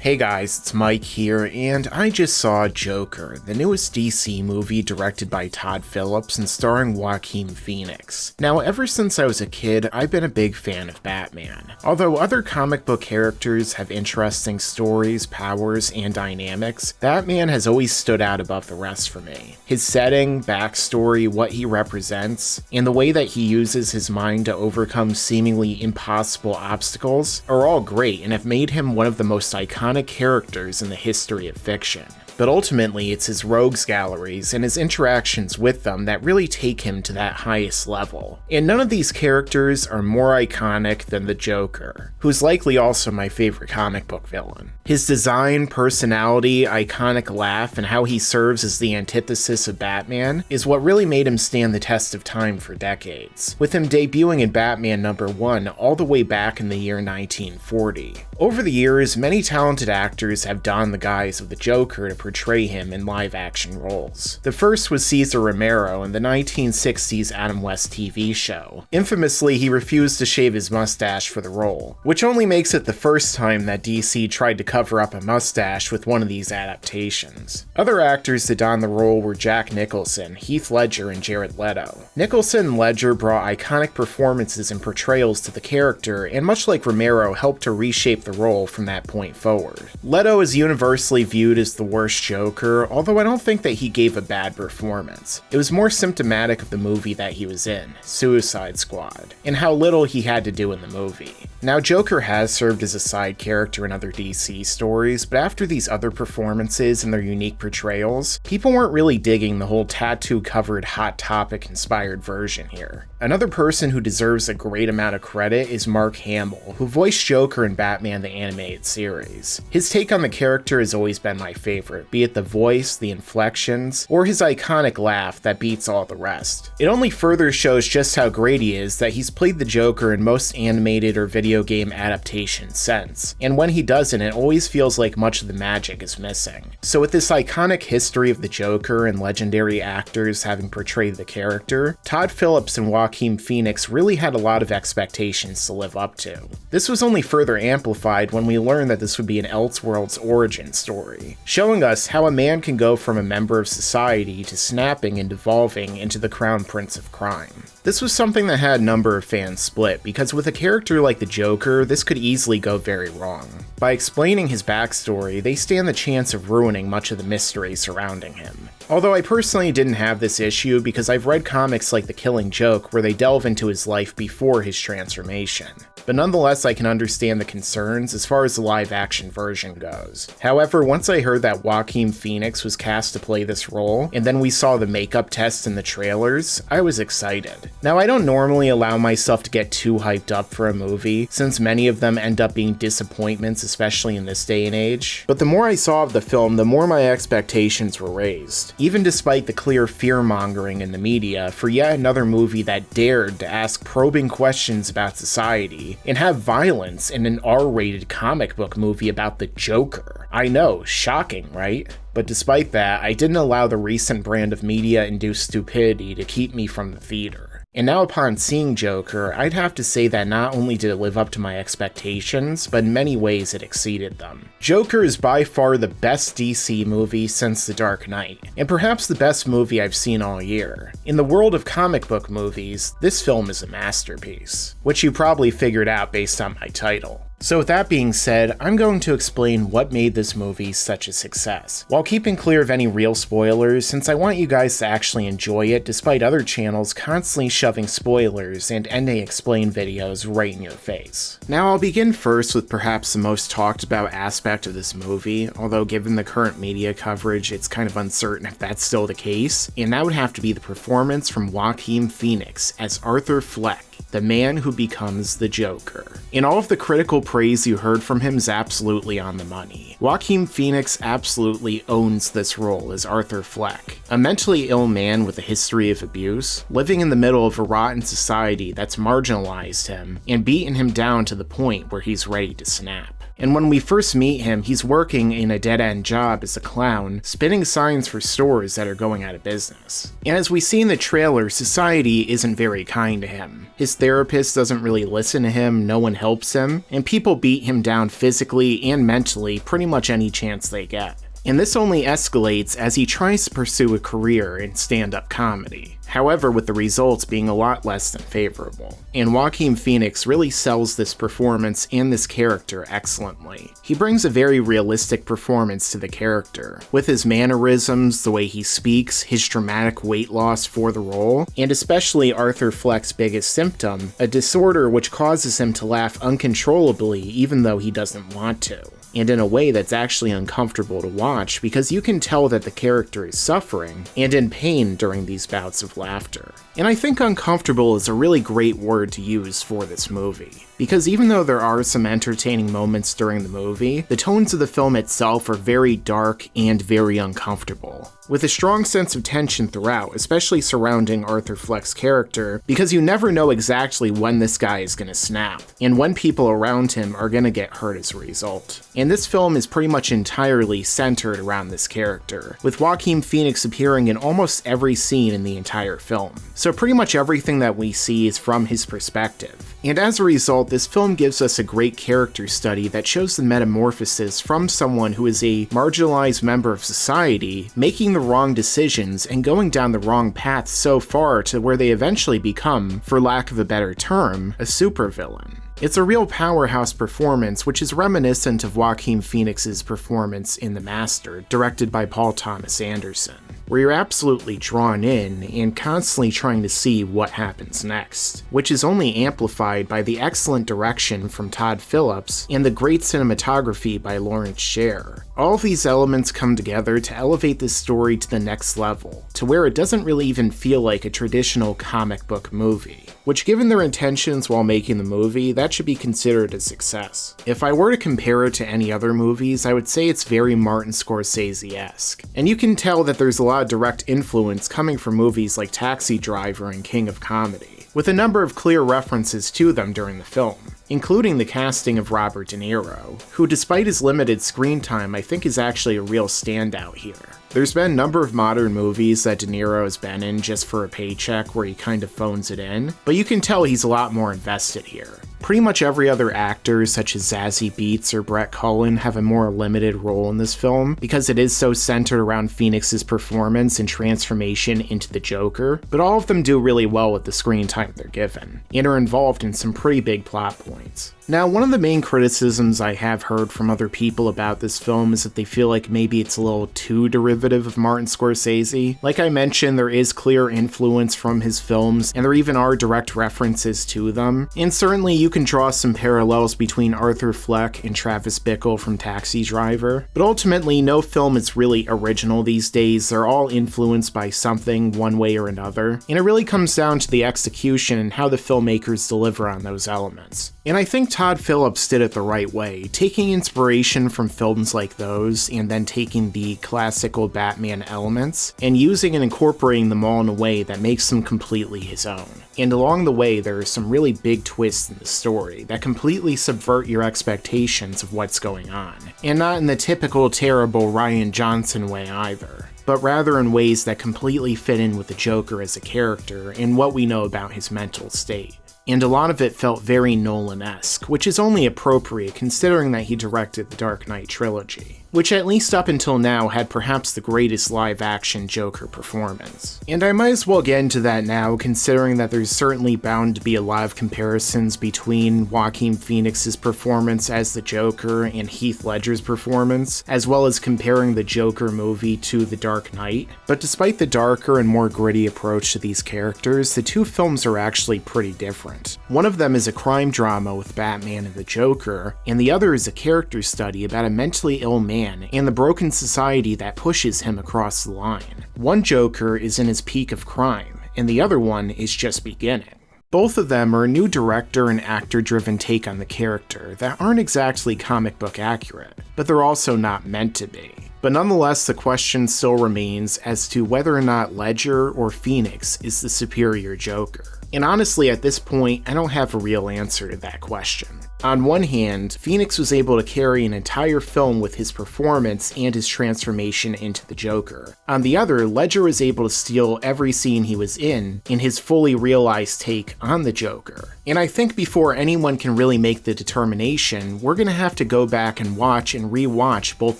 Hey guys, it's Mike here, and I just saw Joker, the newest DC movie directed by Todd Philips and starring Joaquin Phoenix. Now, ever since I was a kid, I've been a big fan of Batman. Although other comic book characters have interesting stories, powers, and dynamics, Batman has always stood out above the rest for me. His setting, backstory, what he represents, and the way that he uses his mind to overcome seemingly impossible obstacles are all great and have made him one of the most iconic characters in the history of fiction. But ultimately, it's his rogues galleries and his interactions with them that really take him to that highest level. And none of these characters are more iconic than the Joker, who's likely also my favorite comic book villain. His design, personality, iconic laugh, and how he serves as the antithesis of Batman is what really made him stand the test of time for decades, with him debuting in Batman #1 all the way back in the year 1940. Over the years, many talented actors have donned the guise of the Joker to portray him in live-action roles. The first was Cesar Romero in the 1960s Adam West TV show. Infamously, he refused to shave his mustache for the role, which only makes it the first time that DC tried to cover up a mustache with one of these adaptations. Other actors that donned the role were Jack Nicholson, Heath Ledger, and Jared Leto. Nicholson and Ledger brought iconic performances and portrayals to the character, and much like Romero, helped to reshape the role from that point forward. Leto is universally viewed as the worst Joker, although I don't think that he gave a bad performance. It was more symptomatic of the movie that he was in, Suicide Squad, and how little he had to do in the movie. Now, Joker has served as a side character in other DC stories, but after these other performances and their unique portrayals, people weren't really digging the whole tattoo-covered Hot Topic-inspired version here. Another person who deserves a great amount of credit is Mark Hamill, who voiced Joker in Batman the Animated Series. His take on the character has always been my favorite, be it the voice, the inflections, or his iconic laugh that beats all the rest. It only further shows just how great he is that he's played the Joker in most animated or video game adaptations since, and when he doesn't, it always feels like much of the magic is missing. So with this iconic history of the Joker and legendary actors having portrayed the character, Todd Philips and Joaquin Phoenix really had a lot of expectations to live up to. This was only further amplified when we learned that this would be an Elseworlds origin story, showing us how a man can go from a member of society to snapping and devolving into the Crown Prince of Crime. This was something that had a number of fans split, because with a character like the Joker, this could easily go very wrong. By explaining his backstory, they stand the chance of ruining much of the mystery surrounding him. Although I personally didn't have this issue because I've read comics like The Killing Joke where they delve into his life before his transformation. But nonetheless, I can understand the concerns as far as the live-action version goes. However, once I heard that Joaquin Phoenix was cast to play this role, and then we saw the makeup test in the trailers, I was excited. Now, I don't normally allow myself to get too hyped up for a movie, since many of them end up being disappointments, especially in this day and age. But the more I saw of the film, the more my expectations were raised, even despite the clear fear-mongering in the media for yet another movie that dared to ask probing questions about society, and have violence in an R-rated comic book movie about the Joker. I know, shocking, right? But despite that, I didn't allow the recent brand of media-induced stupidity to keep me from the theater. And now upon seeing Joker, I'd have to say that not only did it live up to my expectations, but in many ways it exceeded them. Joker is by far the best DC movie since The Dark Knight, and perhaps the best movie I've seen all year. In the world of comic book movies, this film is a masterpiece, which you probably figured out based on my title. So with that being said, I'm going to explain what made this movie such a success, while keeping clear of any real spoilers since I want you guys to actually enjoy it despite other channels constantly shoving spoilers and ending explain videos right in your face. Now I'll begin first with perhaps the most talked about aspect of this movie, although given the current media coverage it's kind of uncertain if that's still the case, and that would have to be the performance from Joaquin Phoenix as Arthur Fleck, the man who becomes the Joker. And all of the critical praise you heard from him is absolutely on the money. Joaquin Phoenix absolutely owns this role as Arthur Fleck, a mentally ill man with a history of abuse, living in the middle of a rotten society that's marginalized him and beaten him down to the point where he's ready to snap. And when we first meet him, he's working in a dead-end job as a clown, spinning signs for stores that are going out of business. And as we see in the trailer, society isn't very kind to him. His therapist doesn't really listen to him, no one helps him, and people beat him down physically and mentally pretty much any chance they get. And this only escalates as he tries to pursue a career in stand-up comedy. However, with the results being a lot less than favorable. And Joaquin Phoenix really sells this performance and this character excellently. He brings a very realistic performance to the character, with his mannerisms, the way he speaks, his dramatic weight loss for the role, and especially Arthur Fleck's biggest symptom, a disorder which causes him to laugh uncontrollably even though he doesn't want to. And in a way that's actually uncomfortable to watch because you can tell that the character is suffering and in pain during these bouts of laughter. And I think uncomfortable is a really great word to use for this movie, because even though there are some entertaining moments during the movie, the tones of the film itself are very dark and very uncomfortable, with a strong sense of tension throughout, especially surrounding Arthur Fleck's character, because you never know exactly when this guy is gonna snap, and when people around him are gonna get hurt as a result. And this film is pretty much entirely centered around this character, with Joaquin Phoenix appearing in almost every scene in the entire film. So pretty much everything that we see is from his perspective. And as a result, this film gives us a great character study that shows the metamorphosis from someone who is a marginalized member of society, making the wrong decisions and going down the wrong path so far to where they eventually become, for lack of a better term, a supervillain. It's a real powerhouse performance, which is reminiscent of Joaquin Phoenix's performance in The Master, directed by Paul Thomas Anderson, where you're absolutely drawn in and constantly trying to see what happens next, which is only amplified by the excellent direction from Todd Philips and the great cinematography by Lawrence Sher. All of these elements come together to elevate this story to the next level, to where it doesn't really even feel like a traditional comic book movie, which, given their intentions while making the movie, that should be considered a success. If I were to compare it to any other movies, I would say it's very Martin Scorsese-esque. And you can tell that there's a lot of direct influence coming from movies like Taxi Driver and King of Comedy, with a number of clear references to them during the film, including the casting of Robert De Niro, who, despite his limited screen time, I think is actually a real standout here. There's been a number of modern movies that De Niro has been in just for a paycheck where he kind of phones it in, but you can tell he's a lot more invested here. Pretty much every other actor, such as Zazie Beetz or Brett Cullen, have a more limited role in this film, because it is so centered around Phoenix's performance and transformation into the Joker, but all of them do really well with the screen time they're given, and are involved in some pretty big plot points. Now, one of the main criticisms I have heard from other people about this film is that they feel like maybe it's a little too derivative of Martin Scorsese. Like I mentioned, there is clear influence from his films, and there even are direct references to them. And certainly you can draw some parallels between Arthur Fleck and Travis Bickle from Taxi Driver. But ultimately, no film is really original these days. They're all influenced by something one way or another. And it really comes down to the execution and how the filmmakers deliver on those elements. And I think Todd Philips did it the right way, taking inspiration from films like those, and then taking the classical Batman elements, and using and incorporating them all in a way that makes them completely his own. And along the way, there are some really big twists in the story that completely subvert your expectations of what's going on, and not in the typical terrible Rian Johnson way either, but rather in ways that completely fit in with the Joker as a character and what we know about his mental state. And a lot of it felt very Nolan-esque, which is only appropriate considering that he directed the Dark Knight trilogy, which at least up until now had perhaps the greatest live-action Joker performance. And I might as well get into that now, considering that there's certainly bound to be a lot of comparisons between Joaquin Phoenix's performance as the Joker and Heath Ledger's performance, as well as comparing the Joker movie to The Dark Knight. But despite the darker and more gritty approach to these characters, the two films are actually pretty different. One of them is a crime drama with Batman and the Joker, and the other is a character study about a mentally ill man and the broken society that pushes him across the line. One Joker is in his peak of crime, and the other one is just beginning. Both of them are a new director and actor-driven take on the character that aren't exactly comic book accurate, but they're also not meant to be. But nonetheless, the question still remains as to whether or not Ledger or Phoenix is the superior Joker. And honestly, at this point, I don't have a real answer to that question. On one hand, Phoenix was able to carry an entire film with his performance and his transformation into the Joker. On the other, Ledger was able to steal every scene he was in his fully realized take on the Joker. And I think before anyone can really make the determination, we're gonna have to go back and watch and rewatch both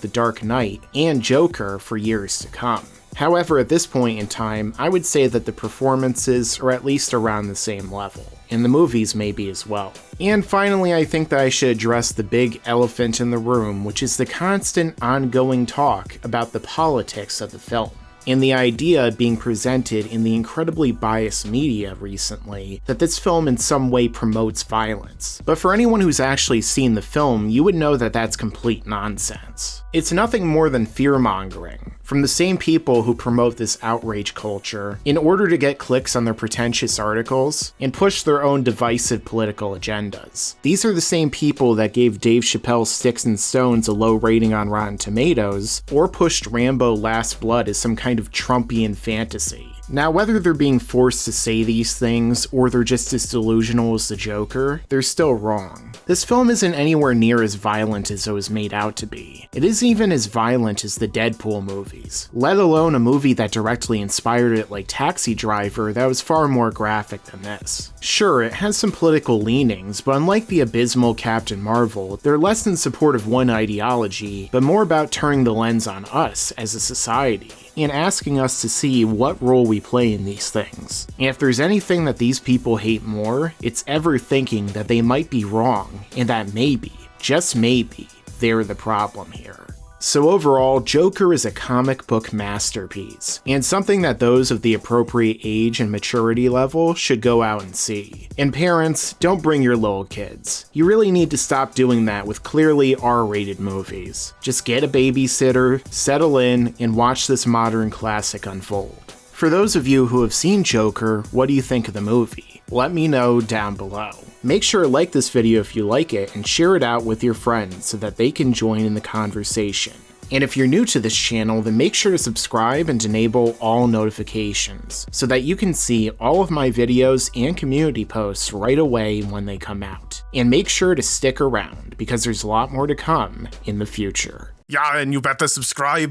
The Dark Knight and Joker for years to come. However, at this point in time, I would say that the performances are at least around the same level, and the movies maybe as well. And finally, I think that I should address the big elephant in the room, which is the constant ongoing talk about the politics of the film, and the idea being presented in the incredibly biased media recently that this film in some way promotes violence. But for anyone who's actually seen the film, you would know that that's complete nonsense. It's nothing more than fear-mongering from the same people who promote this outrage culture in order to get clicks on their pretentious articles and push their own divisive political agendas. These are the same people that gave Dave Chappelle's Sticks and Stones a low rating on Rotten Tomatoes, or pushed Rambo: Last Blood as some kind of Trumpian fantasy. Now, whether they're being forced to say these things, or they're just as delusional as the Joker, they're still wrong. This film isn't anywhere near as violent as it was made out to be. It isn't even as violent as the Deadpool movies, let alone a movie that directly inspired it like Taxi Driver that was far more graphic than this. Sure, it has some political leanings, but unlike the abysmal Captain Marvel, they're less in support of one ideology, but more about turning the lens on us as a society, and asking us to see what role we play in these things. And if there's anything that these people hate more, it's ever thinking that they might be wrong, and that maybe, just maybe, they're the problem here. So overall, Joker is a comic book masterpiece, and something that those of the appropriate age and maturity level should go out and see. And parents, don't bring your little kids. You really need to stop doing that with clearly R-rated movies. Just get a babysitter, settle in, and watch this modern classic unfold. For those of you who have seen Joker, what do you think of the movie? Let me know down below. Make sure to like this video if you like it and share it out with your friends so that they can join in the conversation. And if you're new to this channel, then make sure to subscribe and enable all notifications so that you can see all of my videos and community posts right away when they come out. And make sure to stick around because there's a lot more to come in the future. Yeah, and you better subscribe.